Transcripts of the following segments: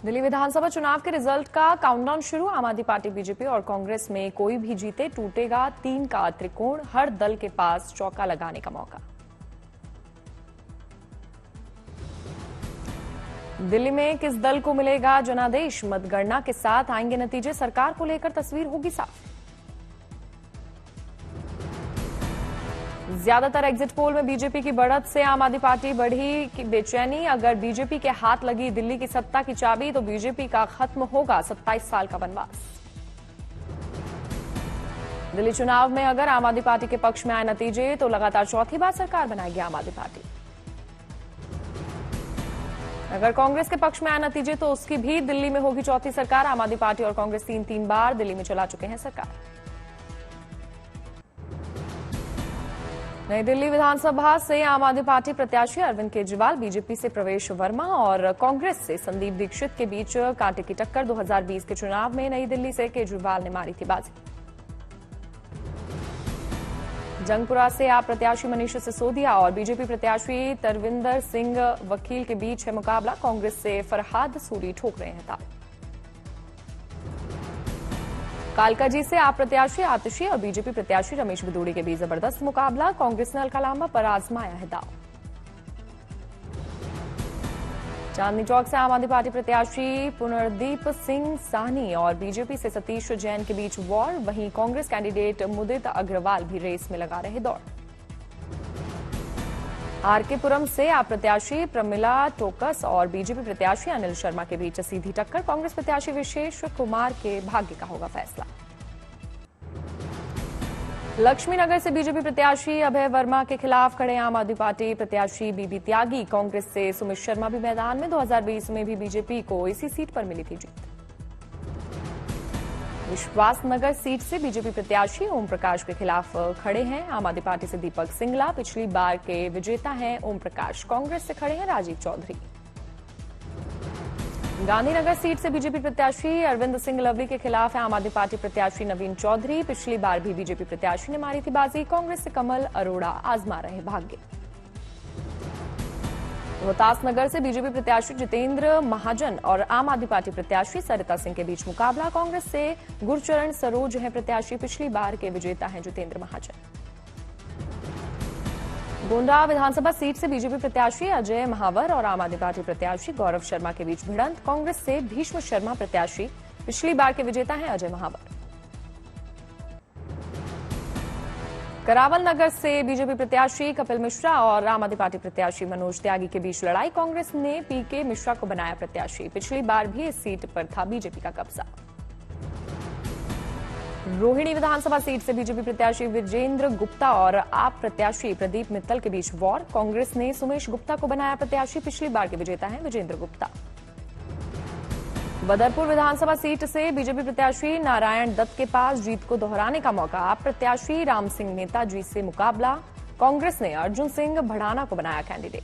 दिल्ली विधानसभा चुनाव के रिजल्ट का काउंटडाउन शुरू। आम आदमी पार्टी, बीजेपी और कांग्रेस में कोई भी जीते टूटेगा 3 का त्रिकोण, हर दल के पास चौका लगाने का मौका। दिल्ली में किस दल को मिलेगा जनादेश? मतगणना के साथ आएंगे नतीजे, सरकार को लेकर तस्वीर होगी साफ। ज्यादातर एग्जिट पोल में बीजेपी की बढ़त से आम आदमी पार्टी बढ़ी की बेचैनी। अगर बीजेपी के हाथ लगी दिल्ली की सत्ता की चाबी तो बीजेपी का खत्म होगा 27 साल का वनवास। दिल्ली चुनाव में अगर आम आदमी पार्टी के पक्ष में आए नतीजे तो लगातार चौथी बार सरकार बनाएगी आम आदमी पार्टी। अगर कांग्रेस के पक्ष में आए नतीजे तो उसकी भी दिल्ली में होगी चौथी सरकार। आम आदमी पार्टी और कांग्रेस तीन बार दिल्ली में चला चुके हैं सरकार। नई दिल्ली विधानसभा से आम आदमी पार्टी प्रत्याशी अरविंद केजरीवाल, बीजेपी से प्रवेश वर्मा और कांग्रेस से संदीप दीक्षित के बीच कांटे की टक्कर। 2020 के चुनाव में नई दिल्ली से केजरीवाल ने मारी थी बाजी। जंगपुरा से आप प्रत्याशी मनीष सिसोदिया और बीजेपी प्रत्याशी तरविंदर सिंह वकील के बीच है मुकाबला। कांग्रेस से फरहाद सूरी ठोक रहे हैं ताल। कालकाजी से आप प्रत्याशी आतिशी और बीजेपी प्रत्याशी रमेश बिदूड़ी के बीच जबरदस्त मुकाबला। कांग्रेस ने अलका लांबा पर आजमाया है दांव। चांदनी चौक से आम आदमी पार्टी प्रत्याशी पुनर्दीप सिंह साहनी और बीजेपी से सतीश जैन के बीच वॉर। वहीं कांग्रेस कैंडिडेट मुदित अग्रवाल भी रेस में लगा रहे दौड़। आरके पुरम से आप प्रत्याशी प्रमिला टोकस और बीजेपी प्रत्याशी अनिल शर्मा के बीच सीधी टक्कर। कांग्रेस प्रत्याशी विशेष कुमार के भाग्य का होगा फैसला। लक्ष्मीनगर से बीजेपी प्रत्याशी अभय वर्मा के खिलाफ खड़े आम आदमी पार्टी प्रत्याशी बीबी त्यागी। कांग्रेस से सुमित शर्मा भी मैदान में। 2020 में भी बीजेपी को इसी सीट पर मिली थी जीत। विश्वासनगर सीट से बीजेपी प्रत्याशी ओम प्रकाश के खिलाफ खड़े हैं आम आदमी पार्टी से दीपक सिंगला। पिछली बार के विजेता हैं ओम प्रकाश। कांग्रेस से खड़े हैं राजीव चौधरी। गांधीनगर सीट से बीजेपी प्रत्याशी अरविंद सिंह लवली के खिलाफ है आम आदमी पार्टी प्रत्याशी नवीन चौधरी। पिछली बार भी बीजेपी प्रत्याशी ने मारी थी बाजी। कांग्रेस से कमल अरोड़ा आजमा रहे भाग्य। रोहतासनगर से बीजेपी प्रत्याशी जितेंद्र महाजन और आम आदमी पार्टी प्रत्याशी सरिता सिंह के बीच मुकाबला। कांग्रेस से गुरचरण सरोज हैं प्रत्याशी। पिछली बार के विजेता हैं जितेंद्र महाजन। गोंडा विधानसभा सीट से बीजेपी प्रत्याशी अजय महावर और आम आदमी पार्टी प्रत्याशी गौरव शर्मा के बीच भिड़ंत। कांग्रेस से भीष्म शर्मा प्रत्याशी। पिछली बार के विजेता हैं अजय महावर। करावल नगर से बीजेपी प्रत्याशी कपिल मिश्रा और आम आदमी पार्टी प्रत्याशी मनोज त्यागी के बीच लड़ाई। कांग्रेस ने पीके मिश्रा को बनाया प्रत्याशी। पिछली बार भी इस सीट पर था बीजेपी का कब्जा। रोहिणी विधानसभा सीट से बीजेपी प्रत्याशी विजेंद्र गुप्ता और आप प्रत्याशी प्रदीप मित्तल के बीच वॉर। कांग्रेस ने सुमेश गुप्ता को बनाया प्रत्याशी। पिछली बार के विजेता हैं विजेंद्र गुप्ता। बदरपुर विधानसभा सीट से बीजेपी प्रत्याशी नारायण दत्त के पास जीत को दोहराने का मौका। आप प्रत्याशी राम सिंह नेताजी से मुकाबला। कांग्रेस ने अर्जुन सिंह भड़ाना को बनाया कैंडिडेट।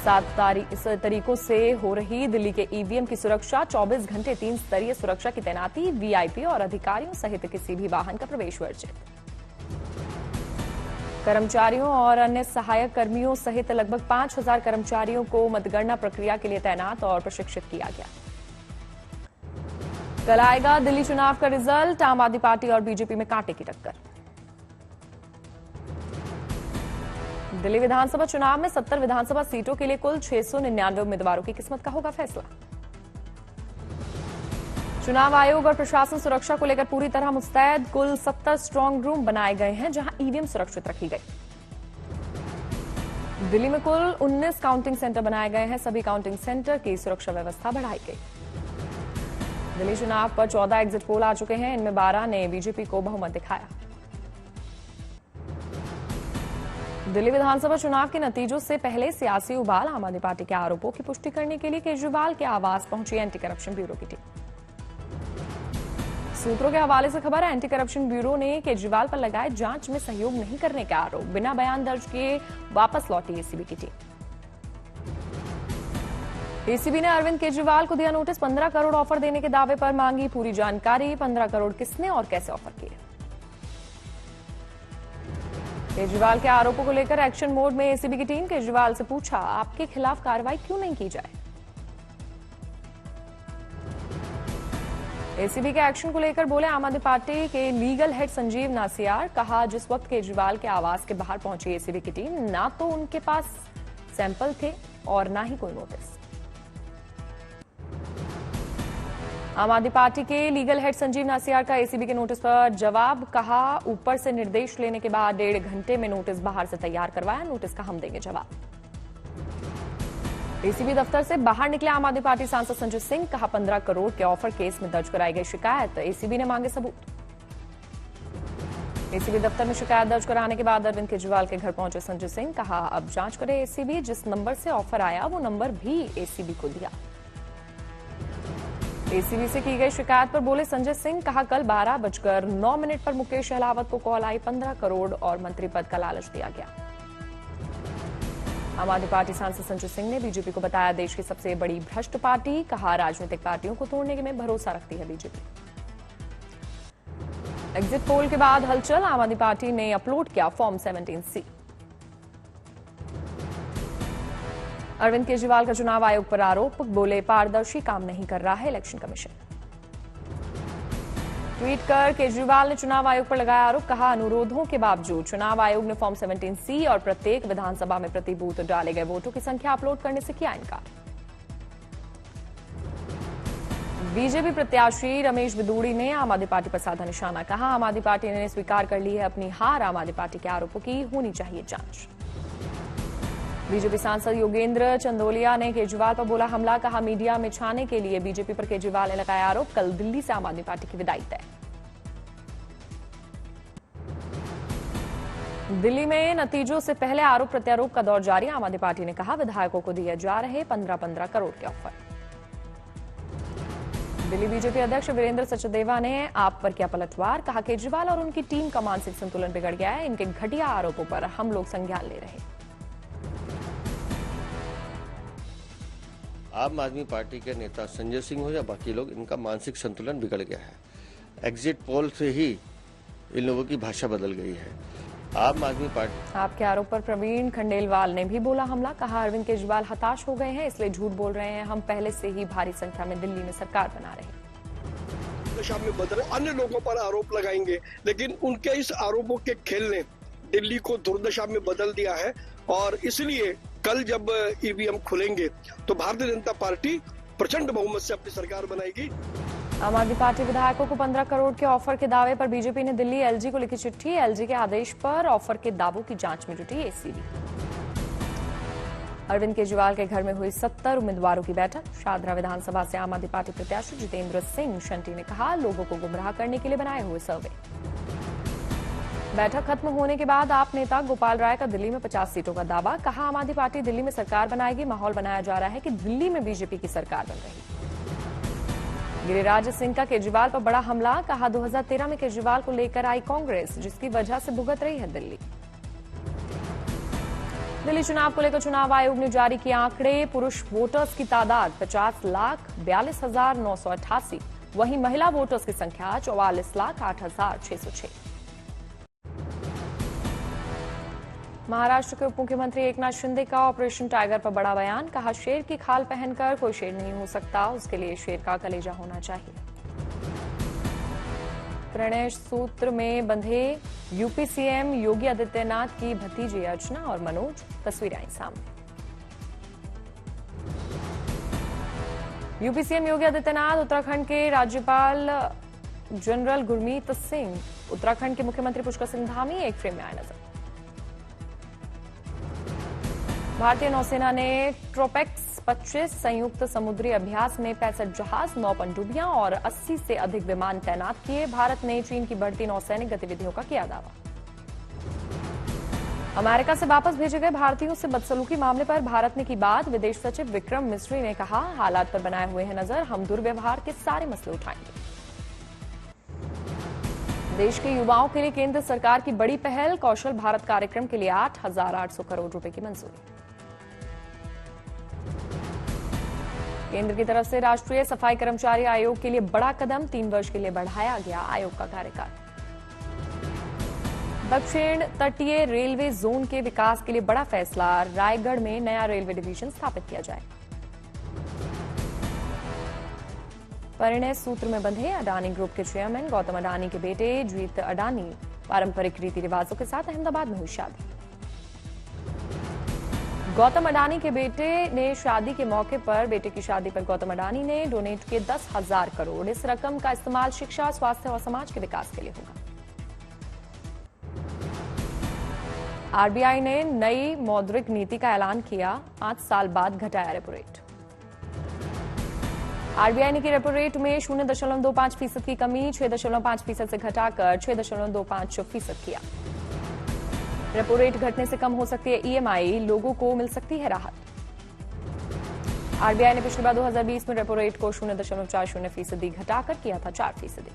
7 तरीकों से हो रही दिल्ली के ईवीएम की सुरक्षा। 24 घंटे 3 स्तरीय सुरक्षा की तैनाती। वीआईपी और अधिकारियों सहित किसी भी वाहन का प्रवेश वर्जित। कर्मचारियों और अन्य सहायक कर्मियों सहित लगभग 5000 कर्मचारियों को मतगणना प्रक्रिया के लिए तैनात और प्रशिक्षित किया गया। कल आएगा दिल्ली चुनाव का रिजल्ट। आम आदमी पार्टी और बीजेपी में कांटे की टक्कर। दिल्ली विधानसभा चुनाव में 70 विधानसभा सीटों के लिए कुल 699 उम्मीदवारों की किस्मत का होगा फैसला। चुनाव आयोग और प्रशासन सुरक्षा को लेकर पूरी तरह मुस्तैद। कुल 70 स्ट्रांग रूम बनाए गए हैं जहां ईवीएम सुरक्षित रखी गई। दिल्ली में कुल 19 काउंटिंग सेंटर बनाए गए हैं। सभी काउंटिंग सेंटर की सुरक्षा व्यवस्था बढ़ाई गई। दिल्ली चुनाव पर 14 एग्जिट पोल आ चुके हैं। इनमें 12 ने बीजेपी को बहुमत दिखाया। दिल्ली विधानसभा चुनाव के नतीजों से पहले सियासी उबाल। आम आदमी पार्टी के आरोपों की पुष्टि करने के लिए केजरीवाल के आवास पहुंची एंटी करप्शन ब्यूरो की टीम। सूत्रों के हवाले से खबर है, एंटी करप्शन ब्यूरो ने केजरीवाल पर लगाए जांच में सहयोग नहीं करने के आरोप। बिना बयान दर्ज किए वापस लौटी एसीबी की टीम। एसीबी ने अरविंद केजरीवाल को दिया नोटिस। 15 करोड़ ऑफर देने के दावे पर मांगी पूरी जानकारी। 15 करोड़ किसने और कैसे ऑफर किए। केजरीवाल के आरोपों को लेकर एक्शन मोड में एसीबी की टीम। केजरीवाल से पूछा, आपके खिलाफ कार्रवाई क्यों नहीं की जाए। एसीबी के एक्शन को लेकर बोले आम आदमी पार्टी के लीगल हेड संजीव नासियार। कहा, जिस वक्त केजरीवाल के आवास के बाहर पहुंची एसीबी की टीम, ना तो उनके पास सैंपल थे और ना ही कोई नोटिस। आम आदमी पार्टी के लीगल हेड संजीव नासियार का एसीबी के नोटिस पर जवाब। कहा, ऊपर से निर्देश लेने के बाद 1.5 घंटे में नोटिस बाहर से तैयार करवाया, नोटिस का हम देंगे जवाब। एसीबी दफ्तर से बाहर निकले आम आदमी पार्टी सांसद संजय सिंह। कहा, 15 करोड़ के ऑफर केस में दर्ज कराई गई शिकायत, एसीबी ने मांगे सबूत। एसीबी दफ्तर में शिकायत दर्ज कराने के बाद अरविंद केजरीवाल के घर पहुंचे संजय सिंह। कहा, अब जांच करे एसीबी, जिस नंबर से ऑफर आया वो नंबर भी एसीबी को दिया। एसीबी से की गई शिकायत पर बोले संजय सिंह। कहा, कल 12:09 पर मुकेश अहलावत को कॉल आई, 15 करोड़ और मंत्री पद का लालच दिया गया। आम आदमी पार्टी सांसद संजय सिंह ने बीजेपी को बताया देश की सबसे बड़ी भ्रष्ट पार्टी। कहा, राजनीतिक पार्टियों को तोड़ने में भरोसा रखती है बीजेपी। एग्जिट पोल के बाद हलचल, आम आदमी पार्टी ने अपलोड किया फॉर्म 17C। अरविंद केजरीवाल का चुनाव आयोग पर आरोप। बोले, पारदर्शी काम नहीं कर रहा है इलेक्शन कमीशन। ट्वीट कर केजरीवाल ने चुनाव आयोग पर लगाया आरोप। कहा, अनुरोधों के बावजूद चुनाव आयोग ने फॉर्म 17C और प्रत्येक विधानसभा में प्रति बूथ डाले गए वोटों की संख्या अपलोड करने से किया इनकार। बीजेपी प्रत्याशी रमेश बिदूड़ी ने आम आदमी पार्टी पर साधा निशाना। कहा, आम आदमी पार्टी ने स्वीकार कर ली है अपनी हार, आम आदमी पार्टी के आरोपों की होनी चाहिए जांच। बीजेपी सांसद योगेंद्र चंदोलिया ने केजरीवाल पर बोला हमला। कहा, मीडिया में छाने के लिए बीजेपी पर केजरीवाल ने लगाया आरोप। कल दिल्ली से आम आदमी पार्टी की विदाई तय। दिल्ली में नतीजों से पहले आरोप प्रत्यारोप का दौर जारी। आम आदमी पार्टी ने कहा, विधायकों को दिए जा रहे 15-15 करोड़ के ऑफर। दिल्ली बीजेपी अध्यक्ष वीरेंद्र सचदेवा ने आप पर किया पलटवार। कहा, केजरीवाल और उनकी टीम का मानसिक संतुलन बिगड़ गया है, इनके घटिया आरोपों पर हम लोग संज्ञान ले रहे हैं। आम आदमी पार्टी के नेता संजय सिंह हो या बाकी लोग, इनका मानसिक संतुलन बिगड़ गया है। एग्जिट पोल से ही इन लोगों की भाषा बदल गई है। आम आदमी पार्टी आपके आरोप पर प्रवीण खंडेलवाल ने भी बोला हमला। कहा, अरविंद केजरीवाल हताश हो गए हैं, इसलिए झूठ बोल रहे हैं। हम पहले से ही भारी संख्या में दिल्ली में सरकार बना रहे हैं। दशा में बदल अन्य लोगों पर आरोप लगाएंगे, लेकिन उनके इस आरोपों के खेल ने दिल्ली को दुर्दशा में बदल दिया है। और इसलिए कल जब ईवीएम खुलेंगे तो भारतीय जनता पार्टी प्रचंड बहुमत से अपनी सरकार बनाएगी। आम आदमी पार्टी विधायकों को 15 करोड़ के ऑफर के दावे पर बीजेपी ने दिल्ली एलजी को लिखी चिट्ठी। एलजी के आदेश पर ऑफर के दावों की जांच में जुटी एसीबी। अरविंद केजरीवाल के घर में हुई 70 उम्मीदवारों की बैठक। शादरा विधानसभा से आम आदमी पार्टी प्रत्याशी जितेंद्र सिंह शंटी ने कहा, लोगों को गुमराह करने के लिए बनाए हुए सर्वे। बैठक खत्म होने के बाद आप नेता गोपाल राय का दिल्ली में 50 सीटों का दावा। कहा, आम आदमी पार्टी दिल्ली में सरकार बनाएगी। माहौल बनाया जा रहा है कि दिल्ली में बीजेपी की सरकार बन रही। गिरिराज सिंह का केजरीवाल पर बड़ा हमला। कहा, 2013 में केजरीवाल को लेकर आई कांग्रेस, जिसकी वजह से भुगत रही है दिल्ली। दिल्ली चुनाव को लेकर चुनाव आयोग ने जारी किए आंकड़े। पुरुष वोटर्स की तादाद 50,42,988, वहीं महिला वोटर्स की संख्या 44,08,606। महाराष्ट्र के उप मुख्यमंत्री एकनाथ शिंदे का ऑपरेशन टाइगर पर बड़ा बयान। कहा, शेर की खाल पहनकर कोई शेर नहीं हो सकता, उसके लिए शेर का कलेजा होना चाहिए। प्रणय सूत्र में बंधे यूपी सीएम योगी आदित्यनाथ की भतीजी अर्चना और मनोज, तस्वीरें आई सामने। यूपी सीएम योगी आदित्यनाथ, उत्तराखंड के राज्यपाल जनरल गुरमीत सिंह, उत्तराखंड के मुख्यमंत्री पुष्कर सिंह धामी एक फ्रेम में आए नजर। भारतीय नौसेना ने ट्रोपेक्स 25 संयुक्त समुद्री अभ्यास में 65 जहाज, 9 पनडुब्बियां और 80 से अधिक विमान तैनात किए। भारत ने चीन की बढ़ती नौसैनिक गतिविधियों का किया दावा। अमेरिका से वापस भेजे गए भारतीयों से बदसलूकी मामले पर भारत ने की बात। विदेश सचिव विक्रम मिस्री ने कहा, हालात पर बनाए हुए हैं नजर, हम दुर्व्यवहार के सारे मसले उठाएंगे। देश के युवाओं के लिए केंद्र सरकार की बड़ी पहल। कौशल भारत कार्यक्रम के लिए 8,800 करोड़ रुपए की मंजूरी। केंद्र की तरफ से राष्ट्रीय सफाई कर्मचारी आयोग के लिए बड़ा कदम, 3 वर्ष के लिए बढ़ाया गया आयोग का कार्यकाल। दक्षिण तटीय रेलवे जोन के विकास के लिए बड़ा फैसला, रायगढ़ में नया रेलवे डिवीजन स्थापित किया जाए। परिणय सूत्र में बंधे अडानी ग्रुप के चेयरमैन गौतम अडानी के बेटे जीत अडानी पारंपरिक रीति रिवाजों के साथ अहमदाबाद में हुई शादी। गौतम अडानी के बेटे ने शादी के मौके पर बेटे की शादी पर गौतम अडानी ने डोनेट किए 10,000 करोड़। इस रकम का इस्तेमाल शिक्षा, स्वास्थ्य और समाज के विकास के लिए होगा। आरबीआई ने नई मौद्रिक नीति का ऐलान किया, 5 साल बाद घटाया रेपो रेट। आरबीआई ने की रेपो रेट में 0.25% की कमी 6.5% से घटाकर 6.25% किया। रेपो रेट घटने से कम हो सकती है ईएमआई, लोगों को मिल सकती है राहत। आरबीआई ने पिछली बार 2020 में रेपो रेट को 0.40% घटाकर किया था 4%।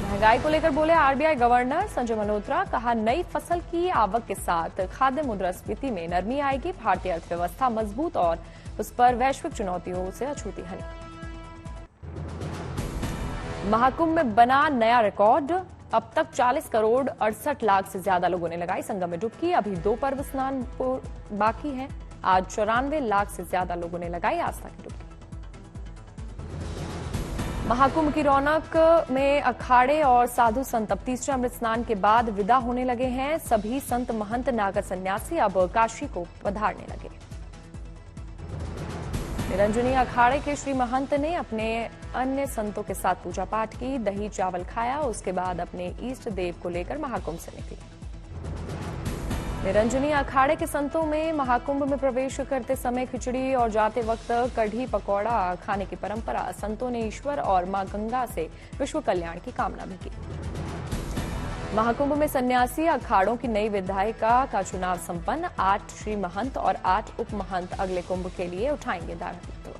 महंगाई को लेकर बोले आरबीआई गवर्नर संजय मल्होत्रा, कहा नई फसल की आवक के साथ खाद्य मुद्रास्फीति में नरमी आएगी, भारतीय अर्थव्यवस्था मजबूत और उस पर वैश्विक चुनौतियों से अछूती है। महाकुंभ में बना नया रिकॉर्ड, अब तक 40 करोड़ 68 लाख से ज्यादा लोगों ने लगाई संगम में डुबकी। अभी 2 पर्व स्नान बाकी हैं। आज 94 लाख से ज्यादा लोगों ने लगाई आस्था की डुबकी। महाकुंभ की रौनक में अखाड़े और साधु संत अब तीसरे अमृत स्नान के बाद विदा होने लगे हैं। सभी संत, महंत, नागर सन्यासी अब काशी को पधारने लगे। निरंजनी अखाड़े के श्री महंत ने अपने अन्य संतों के साथ पूजा पाठ की, दही चावल खाया। उसके बाद अपने इष्ट देव को लेकर महाकुंभ से निकले। निरंजनी अखाड़े के संतों में महाकुंभ में प्रवेश करते समय खिचड़ी और जाते वक्त कढ़ी पकौड़ा खाने की परंपरा। संतों ने ईश्वर और मां गंगा से विश्व कल्याण की कामना भी की। महाकुंभ में सन्यासी अखाड़ों की नई विधायिका का चुनाव संपन्न। 8 श्री महंत और 8 उप महंत अगले कुंभ के लिए उठाएंगे दायित्व।